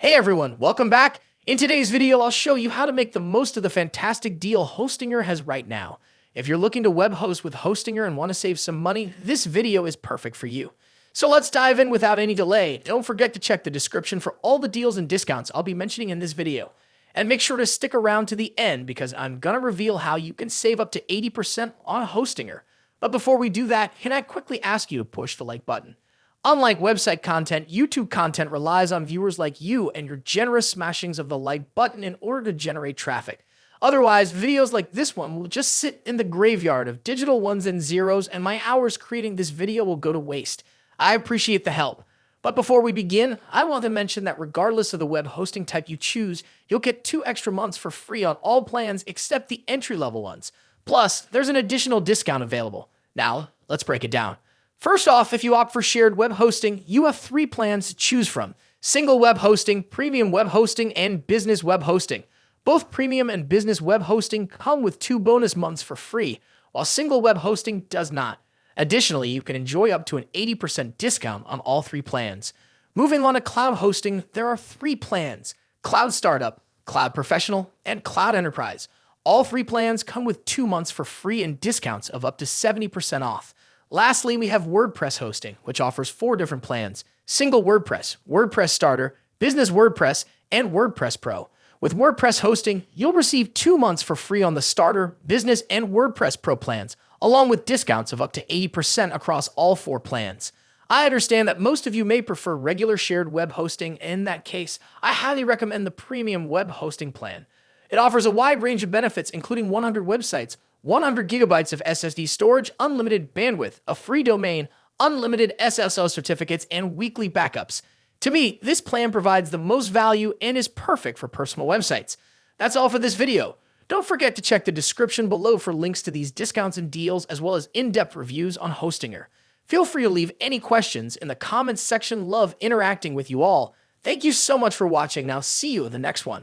Hey everyone, welcome back. In today's video, I'll show you how to make the most of the fantastic deal Hostinger has right now. If you're looking to web host with Hostinger and want to save some money, this video is perfect for you. So let's dive in without any delay. Don't forget to check the description for all the deals and discounts I'll be mentioning in this video. And make sure to stick around to the end because I'm going to reveal how you can save up to 80% on Hostinger. But before we do that, can I quickly ask you to push the like button? Unlike website content, YouTube content relies on viewers like you and your generous smashings of the like button in order to generate traffic. Otherwise, videos like this one will just sit in the graveyard of digital ones and zeros, and my hours creating this video will go to waste. I appreciate the help. But before we begin, I want to mention that regardless of the web hosting type you choose, you'll get 2 extra months for free on all plans except the entry-level ones. Plus, there's an additional discount available. Now, let's break it down. First off, if you opt for shared web hosting, you have 3 plans to choose from: single web hosting, premium web hosting, and business web hosting. Both premium and business web hosting come with 2 bonus months for free, while single web hosting does not. Additionally, you can enjoy up to an 80% discount on all 3 plans. Moving on to cloud hosting, there are 3 plans: Cloud Startup, Cloud Professional, and Cloud Enterprise. All 3 plans come with 2 months for free and discounts of up to 70% off. Lastly, we have WordPress hosting, which offers 4 different plans: single WordPress, WordPress Starter, Business WordPress, and WordPress Pro. With WordPress hosting, you'll receive 2 months for free on the Starter, Business, and WordPress Pro plans, along with discounts of up to 80% across all 4 plans. I understand that most of you may prefer regular shared web hosting. In that case, I highly recommend the premium web hosting plan. It offers a wide range of benefits, including 100 websites, 100 gigabytes of SSD storage, unlimited bandwidth, a free domain, unlimited SSL certificates, and weekly backups. To me, this plan provides the most value and is perfect for personal websites. That's all for this video. Don't forget to check the description below for links to these discounts and deals, as well as in-depth reviews on Hostinger. Feel free to leave any questions in the comments section. Love interacting with you all. Thank you so much for watching. Now see you in the next one.